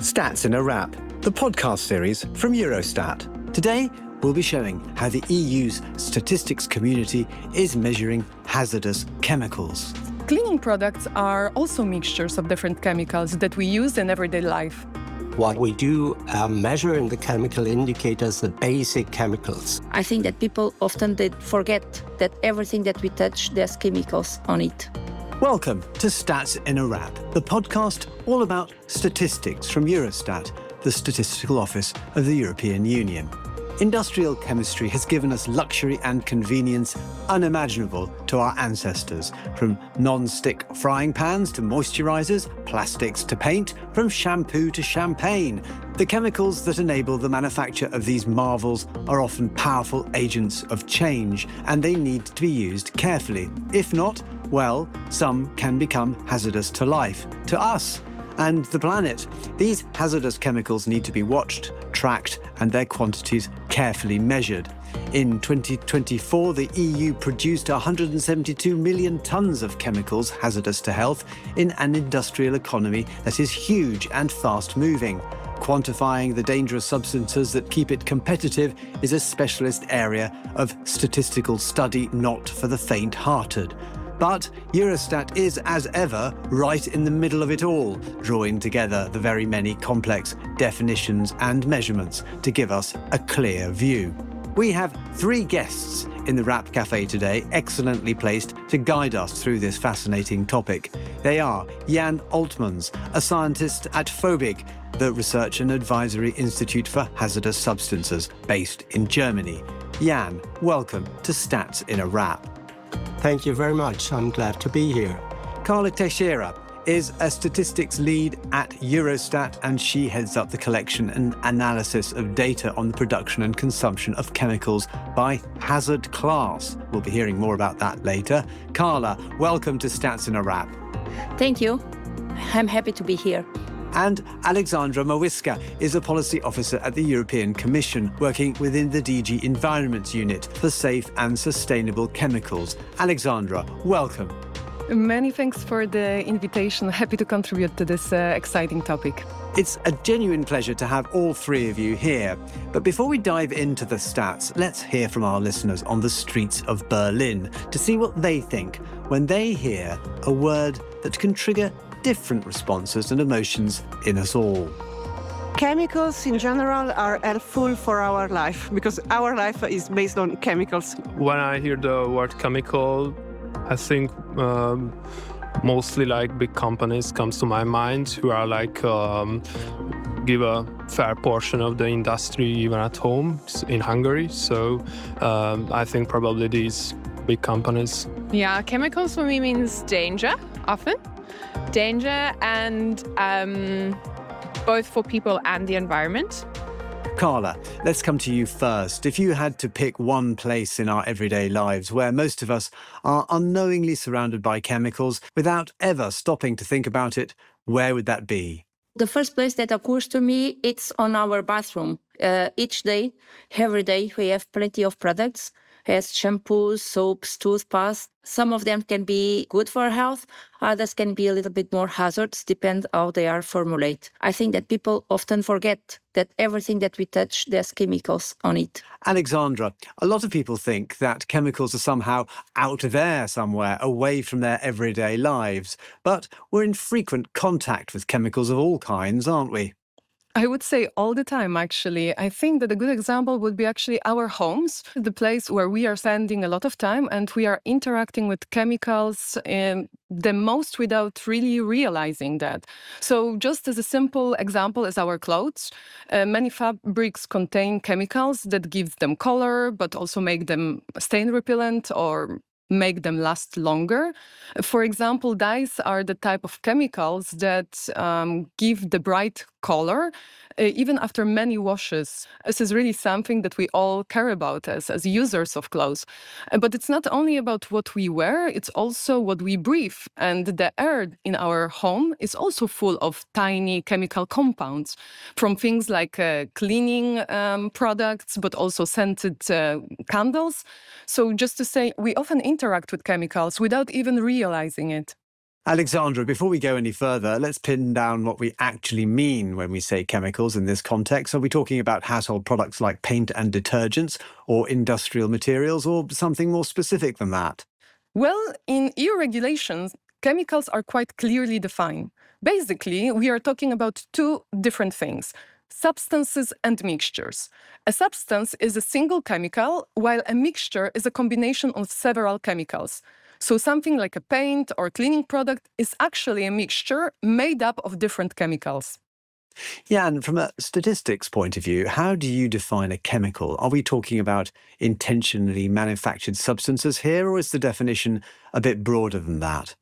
Stats in a Wrap, the podcast series from Eurostat. Today, we'll be showing how the EU's statistics community is measuring hazardous chemicals. Cleaning products are also mixtures of different chemicals that we use in everyday life. What we do measure in the chemical indicators, the basic chemicals. I think that people often forget that everything that we touch, there's chemicals on it. Welcome to Stats in a Wrap, the podcast all about statistics from Eurostat, the statistical office of the European Union. Industrial chemistry has given us luxury and convenience unimaginable to our ancestors, from non-stick frying pans to moisturizers, plastics to paint, from shampoo to champagne. The chemicals that enable the manufacture of these marvels are often powerful agents of change, and they need to be used carefully. If not, well, some can become hazardous to life, to us, and the planet. These hazardous chemicals need to be watched, tracked, and their quantities carefully measured. In 2024, the EU produced 172 million tonnes of chemicals hazardous to health in an industrial economy that is huge and fast-moving. Quantifying the dangerous substances that keep it competitive is a specialist area of statistical study not for the faint-hearted. But Eurostat is, as ever, right in the middle of it all, drawing together the very many complex definitions and measurements to give us a clear view. We have three guests in the Wrap Cafe today, excellently placed to guide us through this fascinating topic. They are Jan Oltmans, a scientist at FOBIG, the Research and Advisory Institute for Hazardous Substances, based in Germany. Jan, welcome to Stats in a Wrap. Thank you very much. I'm glad to be here. Carla Teixeira is a statistics lead at Eurostat, and she heads up the collection and analysis of data on the production and consumption of chemicals by hazard class. We'll be hearing more about that later. Carla, welcome to Stats in a Wrap. Thank you. I'm happy to be here. And Alexandra Mawiska is a policy officer at the European Commission, working within the DG Environment Unit for safe and sustainable chemicals. Alexandra, welcome. Many thanks for the invitation. Happy to contribute to this exciting topic. It's a genuine pleasure to have all three of you here. But before we dive into the stats, let's hear from our listeners on the streets of Berlin to see what they think when they hear a word that can trigger different responses and emotions in us all. Chemicals in general are helpful for our life because our life is based on chemicals. When I hear the word chemical, I think mostly like big companies comes to my mind who are like give a fair portion of the industry even at home in Hungary. So I think probably these big companies. Yeah, chemicals for me means danger often. Danger and both for people and the environment. Carla, let's come to you first. If you had to pick one place in our everyday lives where most of us are unknowingly surrounded by chemicals without ever stopping to think about it, where would that be? The first place that occurs to me, it's on our bathroom. Each day, every day, we have plenty of products, as shampoos, soaps, toothpaste. Some of them can be good for health, others can be a little bit more hazardous, depend how they are formulated. I think that people often forget that everything that we touch, there's chemicals on it. Alexandra, a lot of people think that chemicals are somehow out there somewhere, away from their everyday lives. But we're in frequent contact with chemicals of all kinds, aren't we? I would say all the time, actually. I think that a good example would be actually our homes, the place where we are spending a lot of time and we are interacting with chemicals the most without really realizing that. So just as a simple example as our clothes, many fabrics contain chemicals that give them color, but also make them stain repellent or make them last longer. For example, dyes are the type of chemicals that give the bright color even after many washes. This is really something that we all care about as users of clothes. But it's not only about what we wear, it's also what we breathe. And the air in our home is also full of tiny chemical compounds, from things like cleaning products, but also scented candles. So just to say, we often interact with chemicals without even realizing it. Alexandra, before we go any further, let's pin down what we actually mean when we say chemicals in this context. Are we talking about household products like paint and detergents, or industrial materials, or something more specific than that? Well, in EU regulations, chemicals are quite clearly defined. Basically, we are talking about two different things: substances and mixtures. A substance is a single chemical, while a mixture is a combination of several chemicals. So something like a paint or cleaning product is actually a mixture made up of different chemicals. Yeah, and from a statistics point of view, how do you define a chemical? Are we talking about intentionally manufactured substances here, or is the definition a bit broader than that?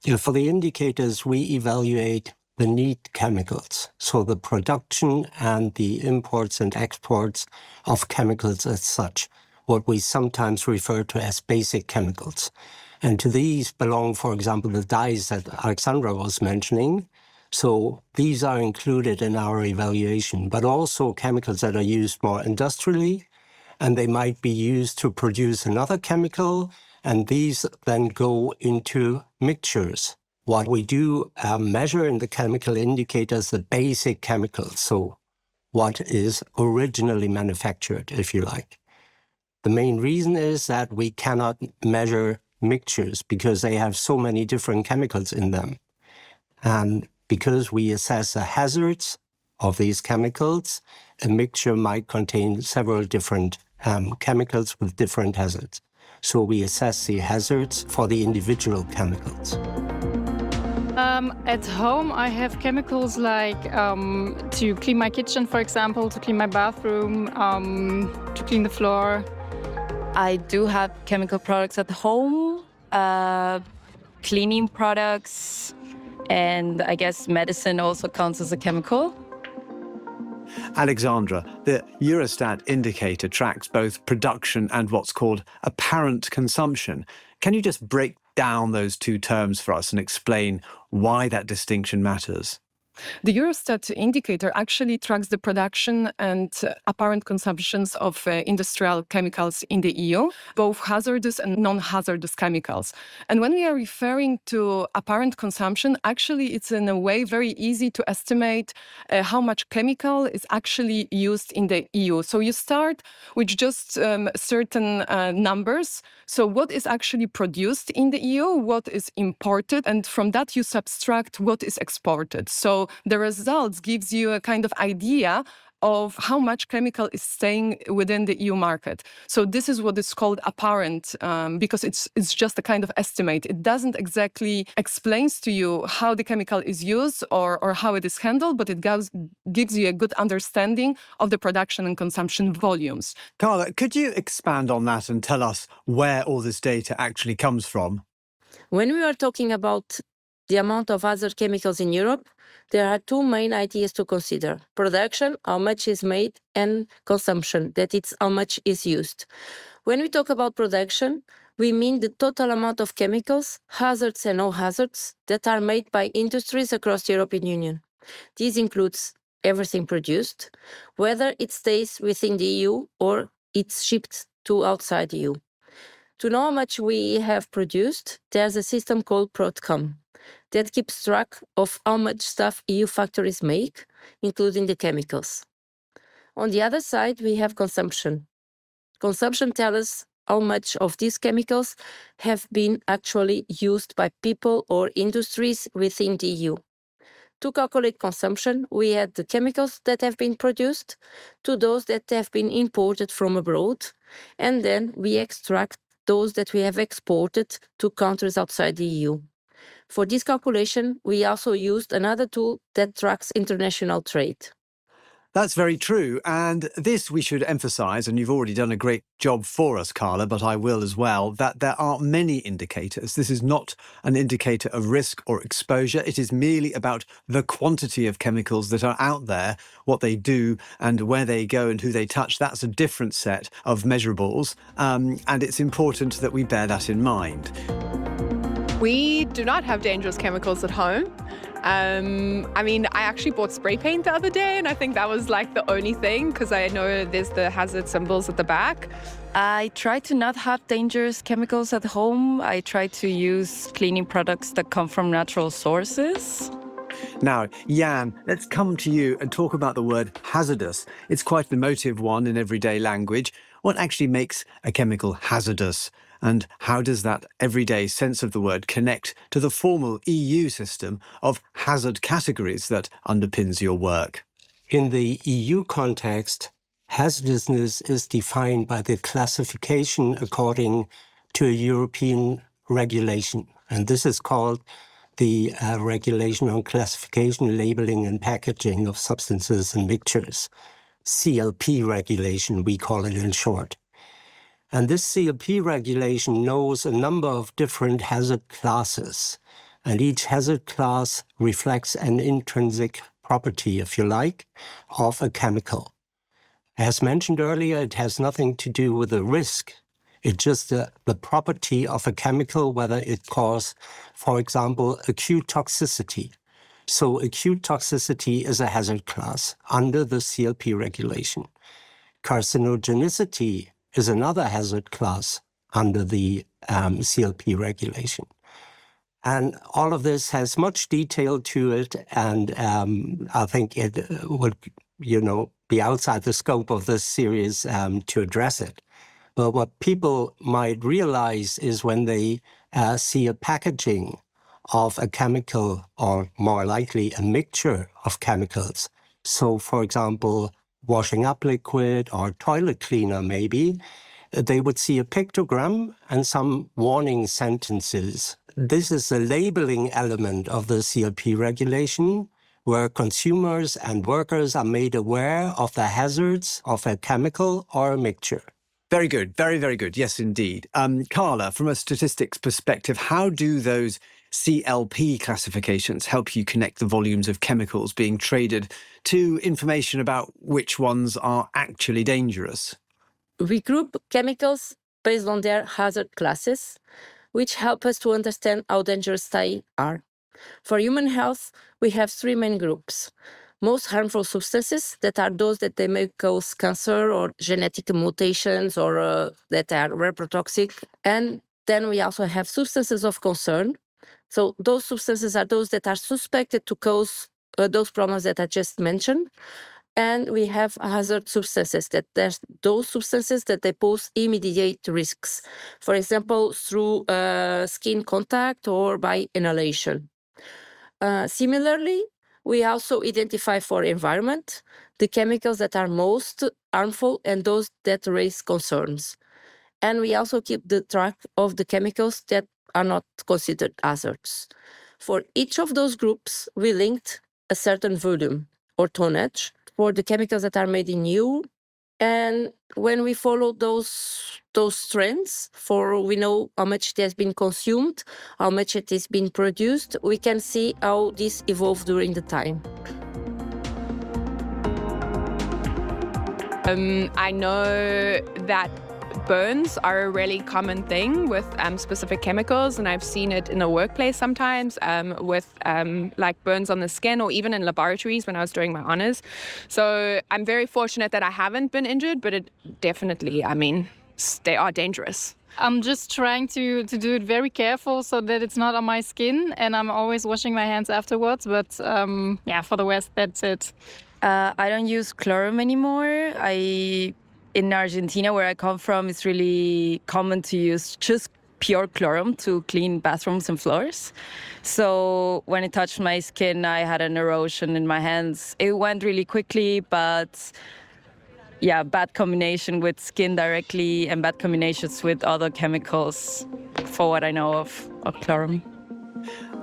Yeah, for the indicators, we evaluate the neat chemicals, so the production and the imports and exports of chemicals as such, what we sometimes refer to as basic chemicals. And to these belong, for example, the dyes that Alexandra was mentioning. So these are included in our evaluation, but also chemicals that are used more industrially, and they might be used to produce another chemical, and these then go into mixtures. What we do measure in the chemical indicators the basic chemicals, so what is originally manufactured, if you like. The main reason is that we cannot measure mixtures because they have so many different chemicals in them. And because we assess the hazards of these chemicals, a mixture might contain several different chemicals with different hazards. So we assess the hazards for the individual chemicals. At home, I have chemicals like to clean my kitchen, for example, to clean my bathroom, to clean the floor. I do have chemical products at home, cleaning products, and I guess medicine also counts as a chemical. Alexandra, the Eurostat indicator tracks both production and what's called apparent consumption. Can you just break down those two terms for us and explain why that distinction matters? The Eurostat indicator actually tracks the production and apparent consumptions of industrial chemicals in the EU, both hazardous and non-hazardous chemicals. And when we are referring to apparent consumption, actually it's in a way very easy to estimate how much chemical is actually used in the EU. So you start with just certain numbers. So what is actually produced in the EU, what is imported, and from that you subtract what is exported. So the results gives you a kind of idea of how much chemical is staying within the EU market. So this is what is called apparent, because it's just a kind of estimate. It doesn't exactly explains to you how the chemical is used or how it is handled, but it gives you a good understanding of the production and consumption volumes. Carla, could you expand on that and tell us where all this data actually comes from? When we are talking about the amount of other chemicals in Europe, there are two main ideas to consider: production, how much is made, and consumption, that it's how much is used. When we talk about production, we mean the total amount of chemicals, hazards and no hazards, that are made by industries across the European Union. This includes everything produced, whether it stays within the EU or it's shipped to outside the EU. To know how much we have produced, there's a system called ProdCom that keeps track of how much stuff EU factories make, including the chemicals. On the other side, we have consumption. Consumption tells us how much of these chemicals have been actually used by people or industries within the EU. To calculate consumption, we add the chemicals that have been produced to those that have been imported from abroad, and then we extract those that we have exported to countries outside the EU. For this calculation, we also used another tool that tracks international trade. That's very true. And this we should emphasise, and you've already done a great job for us, Carla, but I will as well, that there are many indicators. This is not an indicator of risk or exposure. It is merely about the quantity of chemicals that are out there, what they do and where they go and who they touch. That's a different set of measurables. And it's important that we bear that in mind. We do not have dangerous chemicals at home. I mean, I actually bought spray paint the other day, and I think that was like the only thing, because I know there's the hazard symbols at the back. I try to not have dangerous chemicals at home. I try to use cleaning products that come from natural sources. Now, Jan, let's come to you and talk about the word hazardous. It's quite an emotive one in everyday language. What actually makes a chemical hazardous? And how does that everyday sense of the word connect to the formal EU system of hazard categories that underpins your work? In the EU context, hazardousness is defined by the classification according to a European regulation. And this is called the Regulation on Classification, Labeling and Packaging of Substances and Mixtures, CLP regulation, we call it in short. And this CLP regulation knows a number of different hazard classes, and each hazard class reflects an intrinsic property, if you like, of a chemical. As mentioned earlier, it has nothing to do with the risk. It's just the property of a chemical, whether it causes, for example, acute toxicity. So acute toxicity is a hazard class under the CLP regulation. Carcinogenicity is another hazard class under the CLP regulation. And all of this has much detail to it, and I think it would, be outside the scope of this series to address it. But what people might realize is when they see a packaging of a chemical, or more likely a mixture of chemicals. So, for example, washing up liquid or toilet cleaner maybe, they would see a pictogram and some warning sentences. This is a labeling element of the CLP regulation, where consumers and workers are made aware of the hazards of a chemical or a mixture. Very good. Very, very good. Yes, indeed. Carla, from a statistics perspective, how do those CLP classifications help you connect the volumes of chemicals being traded to information about which ones are actually dangerous? We group chemicals based on their hazard classes, which help us to understand how dangerous they are. For human health, we have three main groups. Most harmful substances, that are those that they may cause cancer or genetic mutations, or that are reprotoxic. And then we also have substances of concern. So those substances are those that are suspected to cause those problems that I just mentioned. And we have hazard substances, that there's those substances that they pose immediate risks. For example, through skin contact or by inhalation. Similarly, we also identify for environment the chemicals that are most harmful and those that raise concerns. And we also keep the track of the chemicals that are not considered hazards. For each of those groups, we linked a certain volume or tonnage for the chemicals that are made in EU. And when we follow those trends, we know how much it has been consumed, how much it is being produced, we can see how this evolved during the time. I know that burns are a really common thing with specific chemicals, and I've seen it in the workplace sometimes with like burns on the skin, or even in laboratories when I was doing my honors. So I'm very fortunate that I haven't been injured, but it definitely, they are dangerous. I'm just trying to do it very careful so that it's not on my skin, and I'm always washing my hands afterwards. But for the rest, that's it. I don't use chlorine anymore. In Argentina, where I come from, it's really common to use just pure chlorine to clean bathrooms and floors. So when it touched my skin, I had an erosion in my hands. It went really quickly, but bad combination with skin directly and bad combinations with other chemicals, for what I know of chlorine.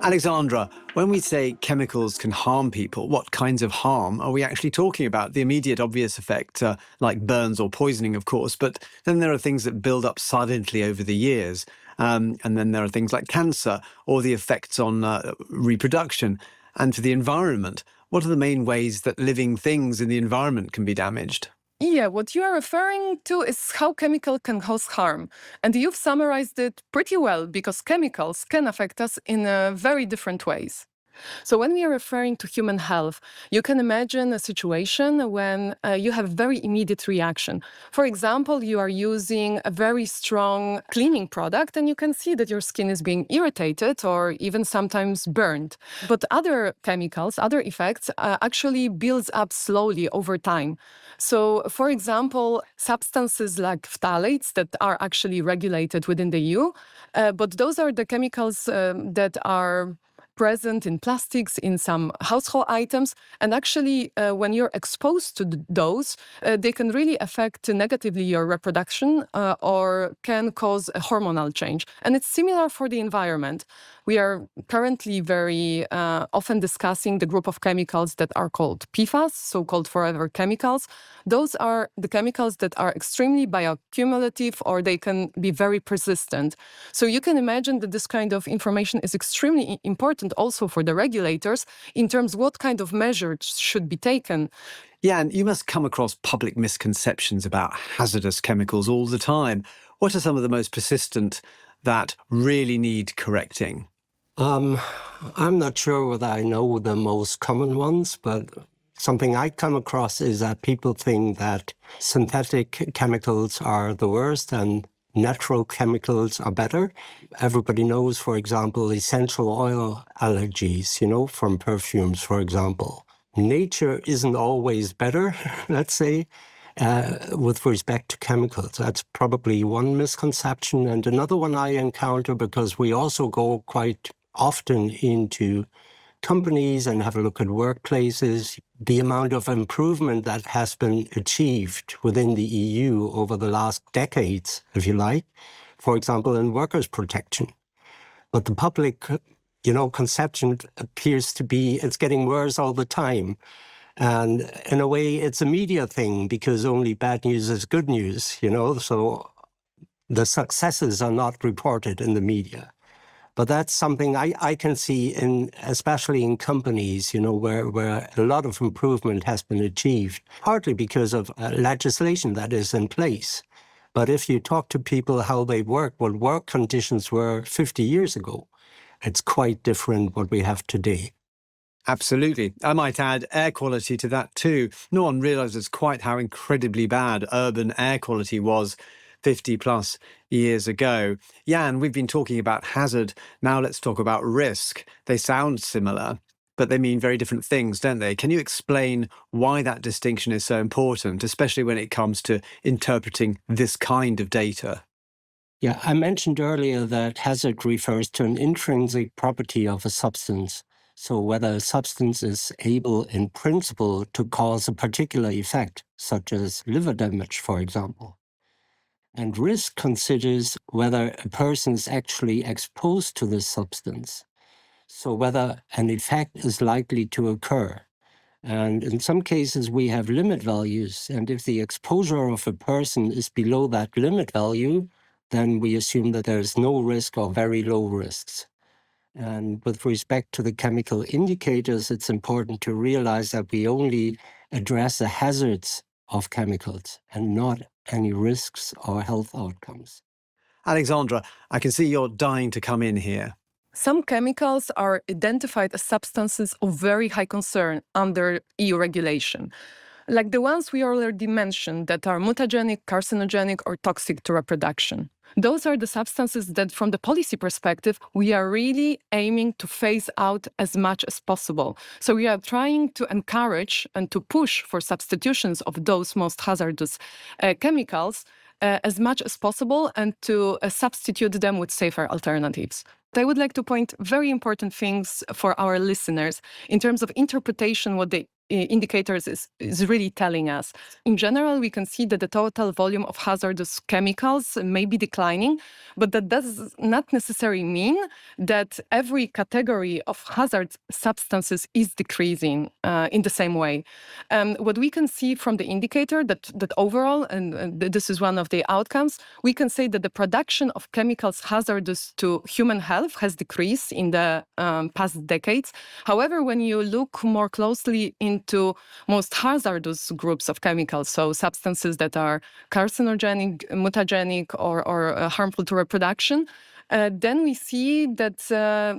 Alexandra, when we say chemicals can harm people, what kinds of harm are we actually talking about? The immediate obvious effect, like burns or poisoning, of course, but then there are things that build up silently over the years. And then there are things like cancer or the effects on reproduction. And for the environment, what are the main ways that living things in the environment can be damaged? Yeah, what you are referring to is how chemical can cause harm. And you've summarized it pretty well because chemicals can affect us in very different ways. So when we are referring to human health, you can imagine a situation when you have very immediate reaction. For example, you are using a very strong cleaning product and you can see that your skin is being irritated or even sometimes burned. But other chemicals, other effects actually builds up slowly over time. So, for example, substances like phthalates that are actually regulated within the EU, but those are the chemicals that are present in plastics, in some household items. And actually, when you're exposed to those, they can really affect negatively your reproduction or can cause a hormonal change. And it's similar for the environment. We are currently very often discussing the group of chemicals that are called PFAS, so-called forever chemicals. Those are the chemicals that are extremely bioaccumulative or they can be very persistent. So you can imagine that this kind of information is extremely important also for the regulators in terms of what kind of measures should be taken. Yeah, and you must come across public misconceptions about hazardous chemicals all the time. What are some of the most persistent that really need correcting? I'm not sure whether I know the most common ones, but something I come across is that people think that synthetic chemicals are the worst and natural chemicals are better. Everybody knows, for example, essential oil allergies, from perfumes, for example. Nature isn't always better, let's say, with respect to chemicals. That's probably one misconception. And another one I encounter, because we also go quite often into companies and have a look at workplaces, the amount of improvement that has been achieved within the EU over the last decades, if you like, for example, in workers' protection. But the public, conception appears to be it's getting worse all the time. And in a way, it's a media thing because only bad news is good news, so the successes are not reported in the media. But that's something I can see especially in companies, where a lot of improvement has been achieved, partly because of legislation that is in place. But if you talk to people how they work, what work conditions were 50 years ago, it's quite different what we have today. Absolutely. I might add air quality to that too. No one realises quite how incredibly bad urban air quality was 50 plus years ago. Jan, we've been talking about hazard. Now let's talk about risk. They sound similar, but they mean very different things, don't they? Can you explain why that distinction is so important, especially when it comes to interpreting this kind of data? Yeah, I mentioned earlier that hazard refers to an intrinsic property of a substance. So whether a substance is able in principle to cause a particular effect, such as liver damage, for example. And risk considers whether a person is actually exposed to this substance. So whether an effect is likely to occur. And in some cases, we have limit values. And if the exposure of a person is below that limit value, then we assume that there is no risk or very low risks. And with respect to the chemical indicators, it's important to realize that we only address the hazards of chemicals and not any risks or health outcomes. Alexandra, I can see you're dying to come in here. Some chemicals are identified as substances of very high concern under EU regulation, like the ones we already mentioned that are mutagenic, carcinogenic, or toxic to reproduction. Those are the substances that, from the policy perspective, we are really aiming to phase out as much as possible. So we are trying to encourage and to push for substitutions of those most hazardous chemicals as much as possible and to substitute them with safer alternatives. I would like to point very important things for our listeners in terms of interpretation, what the indicators is really telling us. In general, we can see that the total volume of hazardous chemicals may be declining, but that does not necessarily mean that every category of hazard substances is decreasing in the same way. What we can see from the indicator that overall, and this is one of the outcomes, we can say that the production of chemicals hazardous to human health has decreased in the past decades. However, when you look more closely into into most hazardous groups of chemicals, so substances that are carcinogenic, mutagenic, or harmful to reproduction, then we see that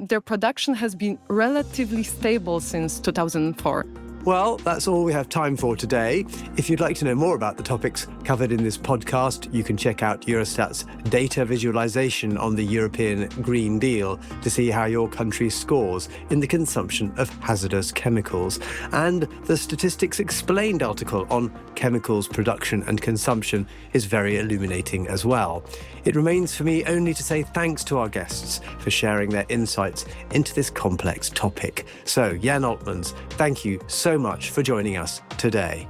their production has been relatively stable since 2004. Well, that's all we have time for today. If you'd like to know more about the topics covered in this podcast, you can check out Eurostat's data visualization on the European Green Deal to see how your country scores in the consumption of hazardous chemicals. And the Statistics Explained article on chemicals production and consumption is very illuminating as well. It remains for me only to say thanks to our guests for sharing their insights into this complex topic. So, Jan Altmans, thank you so much for joining us today.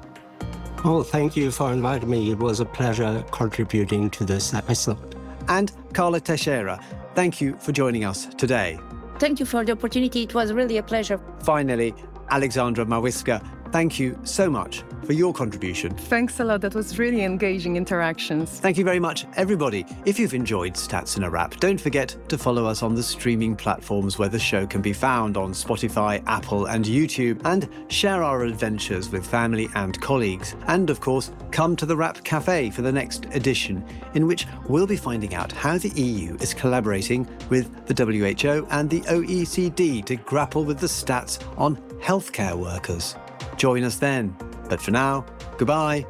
Oh, thank you for inviting me. It was a pleasure contributing to this episode. And Carla Teixeira, thank you for joining us today. Thank you for the opportunity. It was really a pleasure. Finally, Alexandra Mawiska, thank you so much for your contribution. Thanks a lot. That was really engaging interactions. Thank you very much, everybody. If you've enjoyed Stats in a Wrap, don't forget to follow us on the streaming platforms where the show can be found on Spotify, Apple, and YouTube, and share our adventures with family and colleagues. And of course, come to the Wrap Cafe for the next edition, in which we'll be finding out how the EU is collaborating with the WHO and the OECD to grapple with the stats on healthcare workers. Join us then. But for now, goodbye.